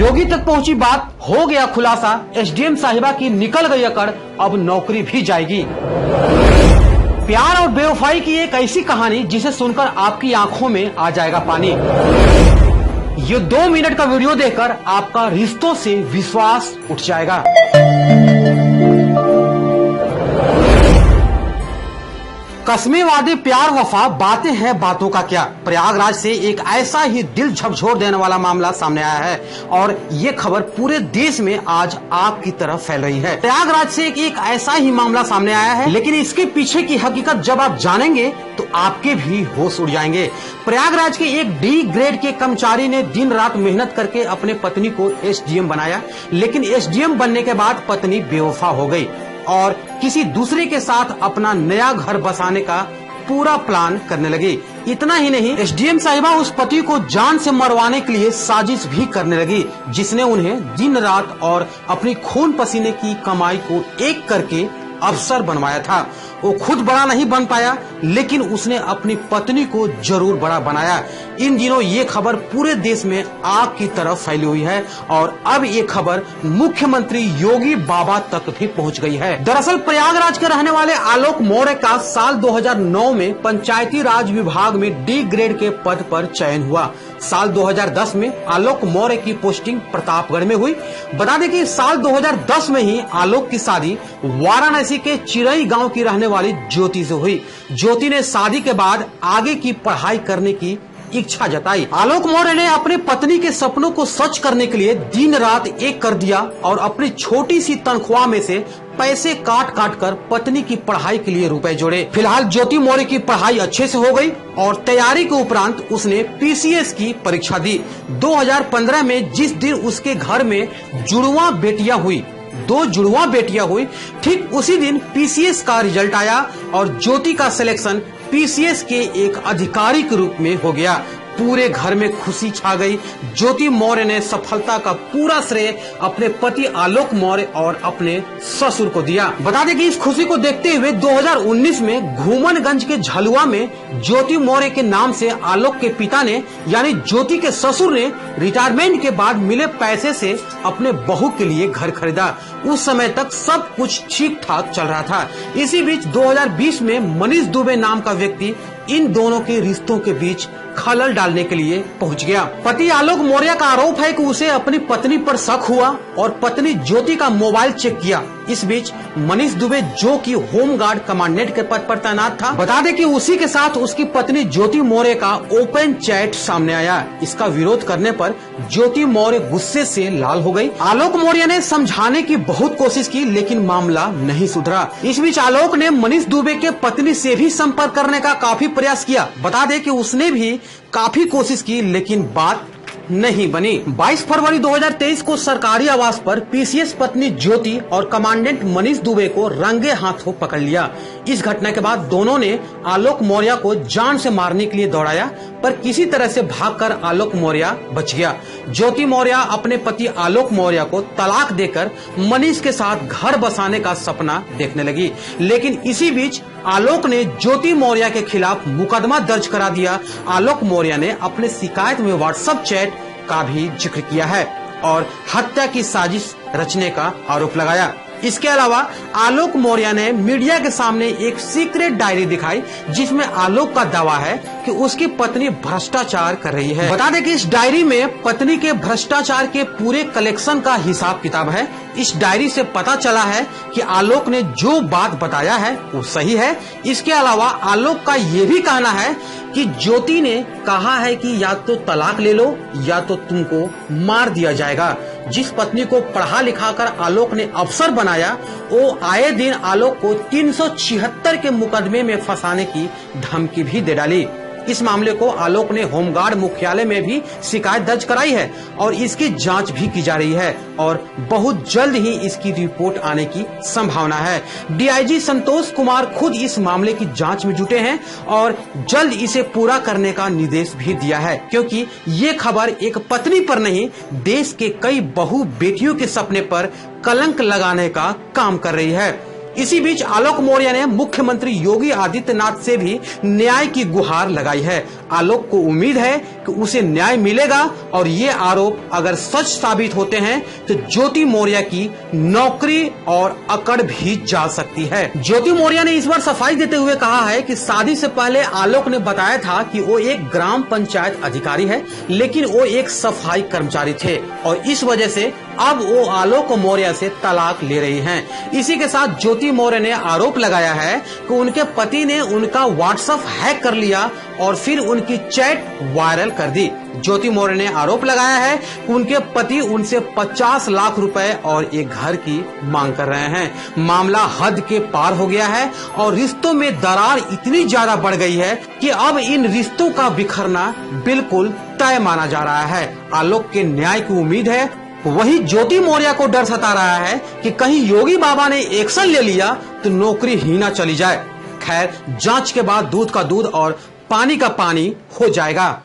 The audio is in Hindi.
योगी तक पहुंची बात, हो गया खुलासा, एसडीएम साहिबा की निकल गई अकड़, अब नौकरी भी जाएगी। प्यार और बेवफाई की एक ऐसी कहानी जिसे सुनकर आपकी आंखों में आ जाएगा पानी। ये 2 मिनट का वीडियो देखकर आपका रिश्तों से विश्वास उठ जाएगा। कस्में वादे प्यार वफा, बातें हैं बातों का क्या। प्रयागराज से एक ऐसा ही दिल झकझोर देने वाला मामला सामने आया है और ये खबर पूरे देश में आज आग की तरह फैल रही है। प्रयागराज से एक ऐसा ही मामला सामने आया है, लेकिन इसके पीछे की हकीकत जब आप जानेंगे तो आपके भी होश उड़ जाएंगे। प्रयागराज के एक डी ग्रेड के कर्मचारी ने दिन रात मेहनत करके अपने पत्नी को एसडीएम बनाया, लेकिन एसडीएम बनने के बाद पत्नी बेवफा हो गई और किसी दूसरे के साथ अपना नया घर बसाने का पूरा प्लान करने लगी। इतना ही नहीं, एसडीएम साहिबा उस पति को जान से मरवाने के लिए साजिश भी करने लगी, जिसने उन्हें दिन रात और अपनी खून पसीने की कमाई को एक करके अफसर बनवाया था। वो खुद बड़ा नहीं बन पाया, लेकिन उसने अपनी पत्नी को जरूर बड़ा बनाया। इन दिनों ये खबर पूरे देश में आग की तरह फैली हुई है और अब ये खबर मुख्यमंत्री योगी बाबा तक भी पहुंच गई है। दरअसल प्रयागराज के रहने वाले आलोक मौर्य का साल 2009 में पंचायती राज विभाग में डी ग्रेड के पद पर चयन हुआ। साल 2010 में आलोक मौर्य की पोस्टिंग प्रतापगढ़ में हुई। बता दें कि साल 2010 में ही आलोक की शादी वाराणसी के चिरई गांव की रहने वाली ज्योति से हुई। ज्योति ने शादी के बाद आगे की पढ़ाई करने की इच्छा जताई। आलोक मौर्य ने अपने पत्नी के सपनों को सच करने के लिए दिन रात एक कर दिया और अपनी छोटी सी तनख्वाह में से पैसे काट काट कर पत्नी की पढ़ाई के लिए रुपए जोड़े। फिलहाल ज्योति मौर्य की पढ़ाई अच्छे से हो गई और तैयारी के उपरांत उसने पीसीएस की परीक्षा दी। 2015 में जिस दिन उसके घर में जुड़वा बेटियां हुई, 2 जुड़वा बेटियां हुई, ठीक उसी दिन पीसीएस का रिजल्ट आया और ज्योति का सिलेक्शन पीसीएस के एक अधिकारी के रूप में हो गया। पूरे घर में खुशी छा गई। ज्योति मौर्य ने सफलता का पूरा श्रेय अपने पति आलोक मौर्य और अपने ससुर को दिया। बता दें कि इस खुशी को देखते हुए 2019 में घूमनगंज के झलुआ में ज्योति मौर्य के नाम से आलोक के पिता ने यानी ज्योति के ससुर ने रिटायरमेंट के बाद मिले पैसे से अपने बहू के लिए घर खरीदा। उस समय तक सब कुछ ठीक ठाक चल रहा था। इसी बीच 2020 में मनीष दुबे नाम का व्यक्ति इन दोनों के रिश्तों के बीच खलल डालने के लिए पहुंच गया। पति आलोक मौर्य का आरोप है कि उसे अपनी पत्नी पर शक हुआ और पत्नी ज्योति का मोबाइल चेक किया। इस बीच मनीष दुबे, जो कि होमगार्ड कमांडेंट के पद पर तैनात था, बता दें कि उसी के साथ उसकी पत्नी ज्योति मौर्य का ओपन चैट सामने आया। इसका विरोध करने पर ज्योति मौर्य गुस्से से लाल हो गई। आलोक मौर्य ने समझाने की बहुत कोशिश की, लेकिन मामला नहीं सुधरा। इस बीच आलोक ने मनीष दुबे के पत्नी से भी संपर्क करने का काफी प्रयास किया। बता दें कि उसने भी काफी कोशिश की, लेकिन बात नहीं बनी। 22 फरवरी 2023 को सरकारी आवास पर पीसीएस पत्नी ज्योति और कमांडेंट मनीष दुबे को रंगे हाथों पकड़ लिया। इस घटना के बाद दोनों ने आलोक मौर्य को जान से मारने के लिए दौड़ाया, पर किसी तरह से भागकर आलोक मौर्य बच गया। ज्योति मौर्य अपने पति आलोक मौर्य को तलाक देकर मनीष के साथ घर बसाने का सपना देखने लगी, लेकिन इसी बीच आलोक ने ज्योति मौर्य के खिलाफ मुकदमा दर्ज करा दिया। आलोक मौर्य ने अपने शिकायत में व्हाट्सएप चैट का भी जिक्र किया है और हत्या की साजिश रचने का आरोप लगाया। इसके अलावा आलोक मौर्य ने मीडिया के सामने एक सीक्रेट डायरी दिखाई, जिसमें आलोक का दावा है कि उसकी पत्नी भ्रष्टाचार कर रही है। बता दें कि इस डायरी में पत्नी के भ्रष्टाचार के पूरे कलेक्शन का हिसाब किताब है। इस डायरी से पता चला है कि आलोक ने जो बात बताया है वो सही है। इसके अलावा आलोक का ये भी कहना है कि ज्योति ने कहा है कि या तो तलाक ले लो या तो तुमको मार दिया जाएगा। जिस पत्नी को पढ़ा लिखा कर आलोक ने अफसर बनाया, वो आए दिन आलोक को 376 के मुकदमे में फंसाने की धमकी भी दे डाली। इस मामले को आलोक ने होमगार्ड मुख्यालय में भी शिकायत दर्ज कराई है और इसकी जांच भी की जा रही है और बहुत जल्द ही इसकी रिपोर्ट आने की संभावना है। डीआईजी संतोष कुमार खुद इस मामले की जांच में जुटे हैं और जल्द इसे पूरा करने का निर्देश भी दिया है, क्योंकि ये खबर एक पत्नी पर नहीं, देश के कई बहु बेटियों के सपने पर कलंक लगाने का काम कर रही है। इसी बीच आलोक मौर्य ने मुख्यमंत्री योगी आदित्यनाथ से भी न्याय की गुहार लगाई है। आलोक को उम्मीद है कि उसे न्याय मिलेगा और ये आरोप अगर सच साबित होते हैं तो ज्योति मौर्य की नौकरी और अकड़ भी जा सकती है। ज्योति मौर्य ने इस बार सफाई देते हुए कहा है कि शादी से पहले आलोक ने बताया था कि वो एक ग्राम पंचायत अधिकारी है, लेकिन वो एक सफाई कर्मचारी थे और इस वजह से अब वो आलोक मौर्य से तलाक ले रही हैं। इसी के साथ ज्योति मौर्य ने आरोप लगाया है कि उनके पति ने उनका व्हाट्सएप हैक कर लिया और फिर उनकी चैट वायरल कर दी। ज्योति मौर्य ने आरोप लगाया है कि उनके पति उनसे 50 लाख रुपए और एक घर की मांग कर रहे हैं। मामला हद के पार हो गया है और रिश्तों में दरार इतनी ज्यादा बढ़ गई है कि अब इन रिश्तों का बिखरना बिल्कुल तय माना जा रहा है। आलोक के न्याय की उम्मीद है, वही ज्योति मौर्य को डर सता रहा है कि कहीं योगी बाबा ने एक्शन ले लिया तो नौकरी ही ना चली जाए। खैर, जांच के बाद दूध का दूध और पानी का पानी हो जाएगा।